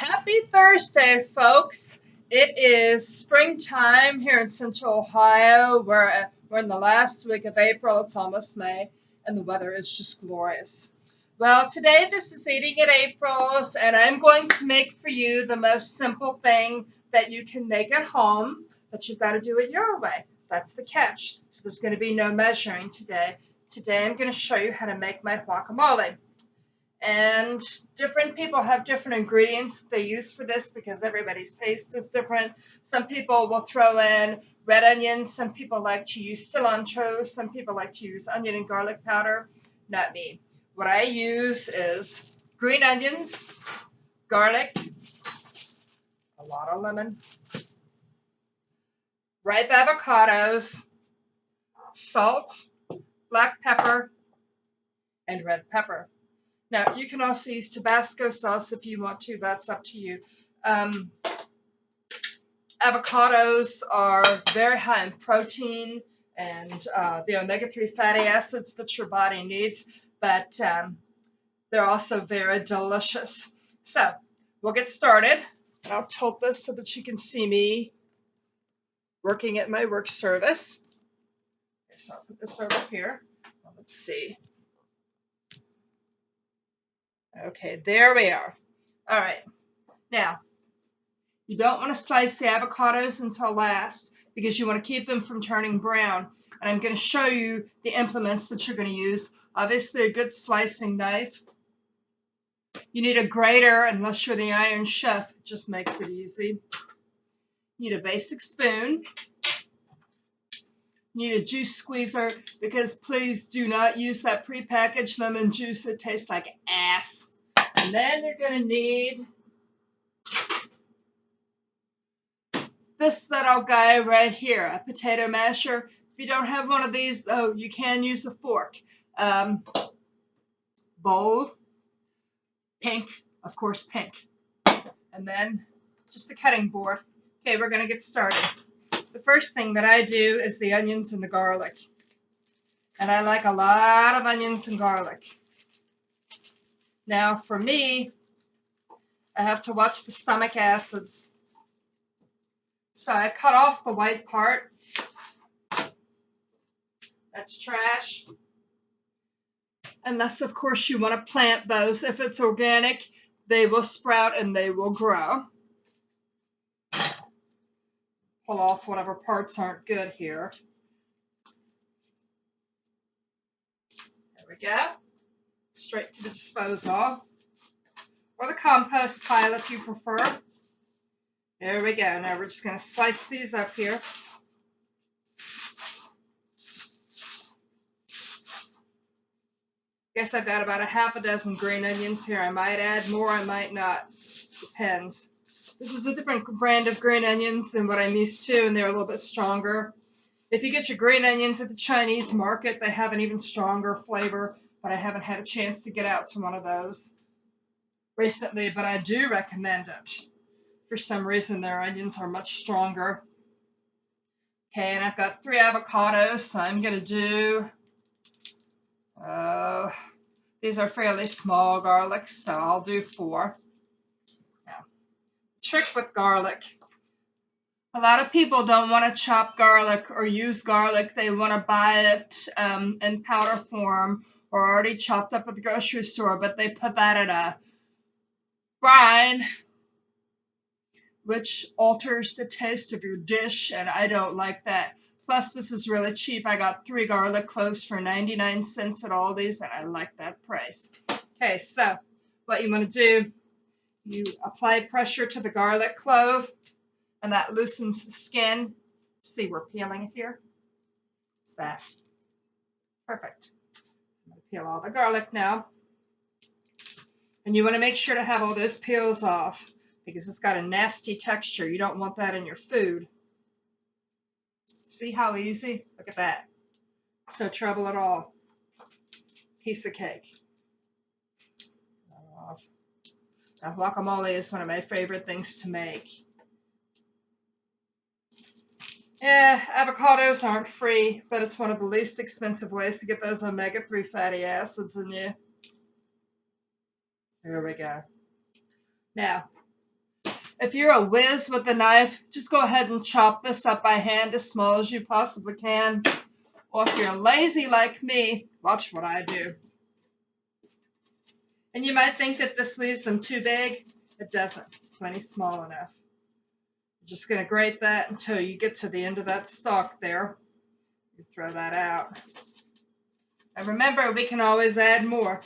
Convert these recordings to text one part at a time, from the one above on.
Happy Thursday, folks. It is springtime here in Central Ohio. We're in the last week of April. It's almost May, and the weather is just glorious. Well, today this is Eating at April's, and I'm going to make for you the most simple thing that you can make at home, but you've got to do it your way. That's the catch. So there's going to be no measuring today. Today I'm going to show you how to make my guacamole. And different people have different ingredients they use for this because everybody's taste is different. Some people will throw in red onions. Some people like to use cilantro. Some people like to use onion and garlic powder. Not me. What I use is green onions, garlic, a lot of lemon, ripe avocados, salt, black pepper, and red pepper. Now, you can also use Tabasco sauce if you want to. That's up to you. Avocados are very high in protein and the omega-3 fatty acids that your body needs, but they're also very delicious. So, we'll get started. And I'll tilt this so that you can see me working at my work surface. Okay, so I'll put this over here. Let's see. Okay, there we are. All right. Now, you don't want to slice the avocados until last because you want to keep them from turning brown. And I'm going to show you the implements that you're going to use. Obviously, a good slicing knife. You need a grater unless you're the Iron Chef. It just makes it easy. You need a basic spoon. You need a juice squeezer because please do not use that prepackaged lemon juice. It tastes like ass. And then you're going to need this little guy right here, a potato masher. If you don't have one of these, though, you can use a fork. Bold, pink, of course, pink. And then just a cutting board. Okay, we're going to get started. The first thing that I do is the onions and the garlic. And I like a lot of onions and garlic. Now, for me, I have to watch the stomach acids. So I cut off the white part. That's trash. Unless, of course, you want to plant those. If it's organic, they will sprout and they will grow. Pull off whatever parts aren't good here. There we go. Straight to the disposal. Or the compost pile if you prefer. There we go. Now we're just going to slice these up here. Guess I've got about a half a dozen green onions here. I might add more, I might not. Depends. This is a different brand of green onions than what I'm used to, and they're a little bit stronger. If you get your green onions at the Chinese market, they have an even stronger flavor, but I haven't had a chance to get out to one of those recently, but I do recommend it. For some reason, their onions are much stronger. Okay, and I've got 3 avocados, so I'm going to do, these are fairly small garlics, so I'll do 4. Now, trick with garlic. A lot of people don't want to chop garlic or use garlic. They want to buy it in powder form or already chopped up at the grocery store, but they put that in a brine, which alters the taste of your dish, and I don't like that. Plus, this is really cheap. I got 3 garlic cloves for 99 cents at Aldi's, and I like that price. Okay, so what you want to do, you apply pressure to the garlic clove, and that loosens the skin. See, we're peeling it here. What's that? Perfect. I'm going to peel all the garlic now. And you want to make sure to have all those peels off because it's got a nasty texture. You don't want that in your food. See how easy? Look at that. It's no trouble at all. Piece of cake. Now, guacamole is one of my favorite things to make. Yeah, avocados aren't free, but it's one of the least expensive ways to get those omega-3 fatty acids in you. There we go. Now, if you're a whiz with a knife, just go ahead and chop this up by hand as small as you possibly can. Or if you're lazy like me, watch what I do. And you might think that this leaves them too big. It doesn't. It's plenty small enough. You're just going to grate that until you get to the end of that stalk there. You throw that out. And remember, we can always add more.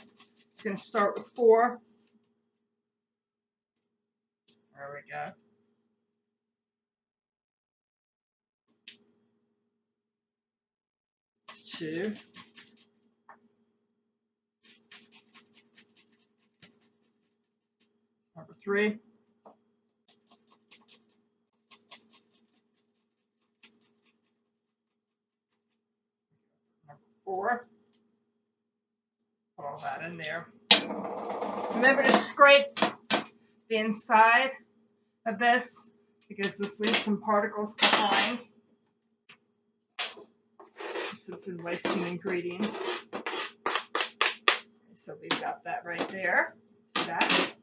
It's going to start with 4. There we go. It's 2. Number 3. Number 4. Put all that in there. Remember to scrape the inside of this because this leaves some particles behind. Since I'm wasting ingredients. So we've got that right there. See that?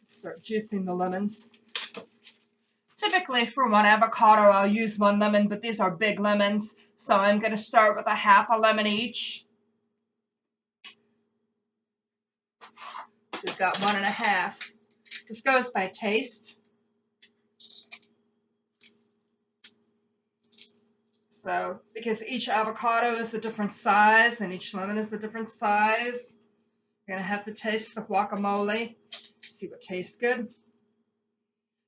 Start juicing the lemons. Typically for one avocado I'll use 1 lemon, but these are big lemons, so I'm going to start with a half a lemon each. So we've got 1.5. This goes by taste. So because each avocado is a different size and each lemon is a different size, you're going to have to taste the guacamole, see what tastes good.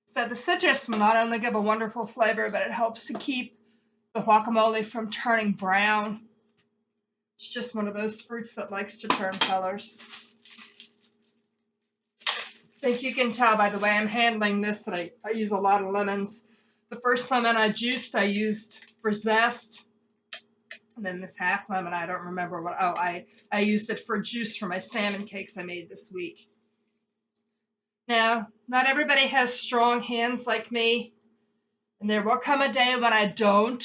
So the citrus will not only give a wonderful flavor, but it helps to keep the guacamole from turning brown. It's just one of those fruits that likes to turn colors. I think you can tell by the way I'm handling this that I use a lot of lemons. The first lemon I juiced, I used for zest. And then this half lemon, I don't remember what, I used it for juice for my salmon cakes I made this week. Now, not everybody has strong hands like me, and there will come a day when I don't,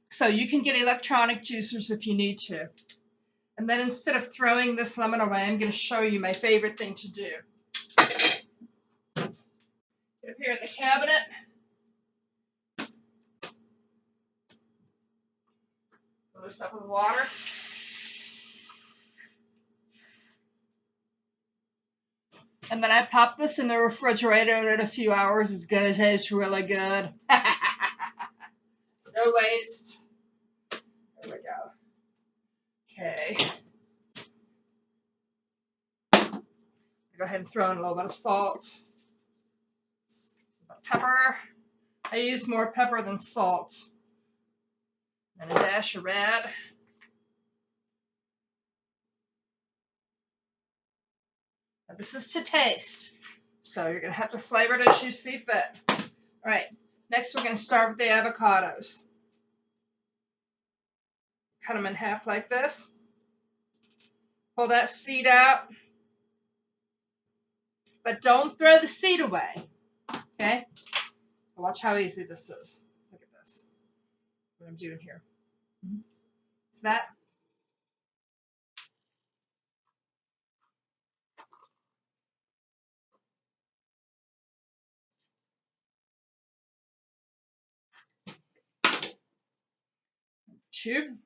so you can get electronic juicers if you need to. And then instead of throwing this lemon away, I'm going to show you my favorite thing to do. Get up here in the cabinet. Fill this up with water. And then I pop this in the refrigerator, and in a few hours it's going to taste really good. No waste. There we go. Okay. Go ahead and throw in a little bit of salt. Pepper. I use more pepper than salt. And a dash of red. Now this is to taste. So you're going to have to flavor it as you see fit. All right. Next we're going to start with the avocados. Cut them in half like this. Pull that seed out. But don't throw the seed away. Okay? Watch how easy this is. Look at this. What I'm doing here. See that? Two.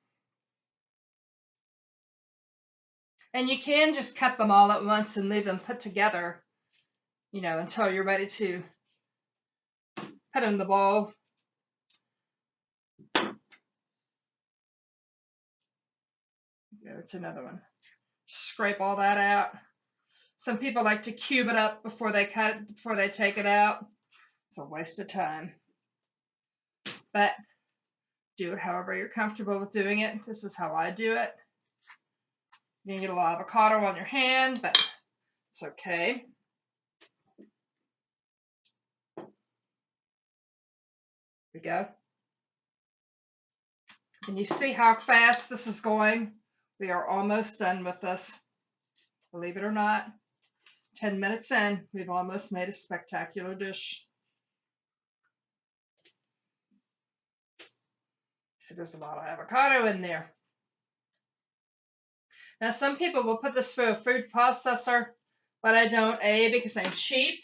And you can just cut them all at once and leave them put together, you know, until you're ready to put in the bowl. It's another one. Scrape all that out. Some people like to cube it up before they cut it, before they take it out. It's a waste of time. But do it however you're comfortable with doing it. This is how I do it. You get a lot of avocado on your hand, but it's okay. Here we go. Can you see how fast this is going? We are almost done with this. Believe it or not, 10 minutes in, we've almost made a spectacular dish. So there's a lot of avocado in there. Now some people will put this through a food processor, But I don't, A, because I'm cheap.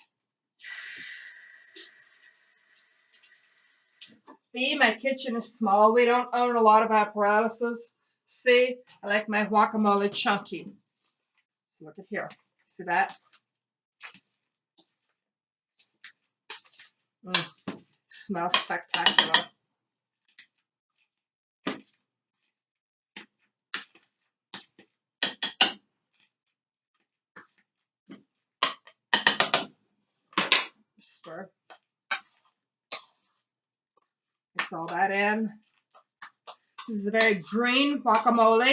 B, my kitchen is small. We don't own a lot of apparatuses. C, I like my guacamole chunky. So look at here. See that? Smells spectacular. Stir. Mix all that in. This is a very green guacamole.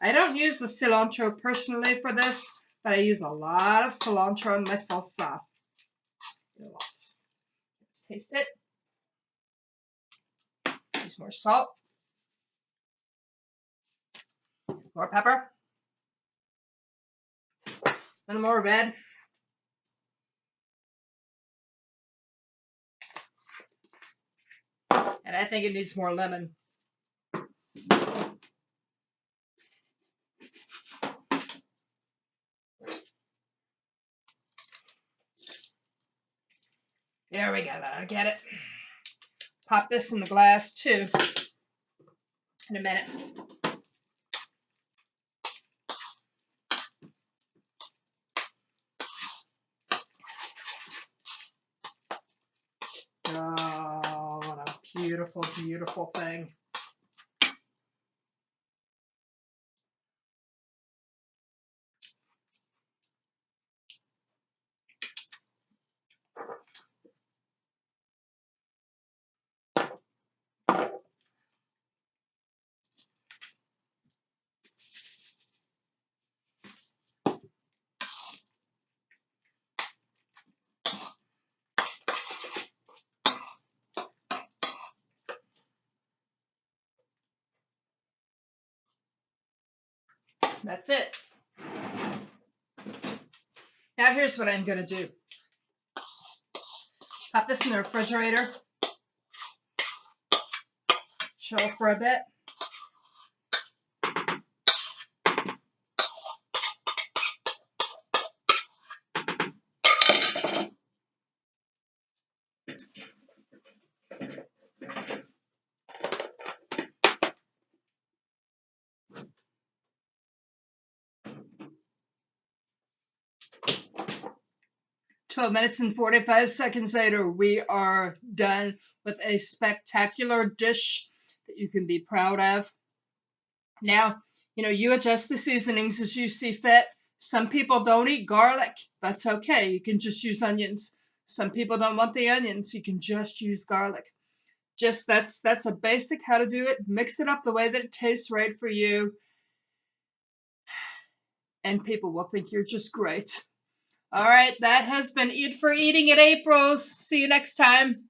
I don't use the cilantro personally for this, but I use a lot of cilantro in my salsa. Let's taste it. Use more salt. More pepper. And more red. And I think it needs more lemon. There we go. That'll get it. Pop this in the glass too in a minute. Oh, what a beautiful, beautiful thing. That's it. Now here's what I'm going to do. Pop this in the refrigerator. Chill for a bit. "12 minutes and 45 seconds later, we are done with a spectacular dish that you can be proud of. Now, you adjust the seasonings as you see fit. Some people don't eat garlic. That's okay. You can just use onions. Some people don't want the onions. You can just use garlic. Just that's a basic how to do it. Mix it up the way that it tastes right for you, and people will think you're just great. All right, that has been Eat for Eating at April's. See you next time.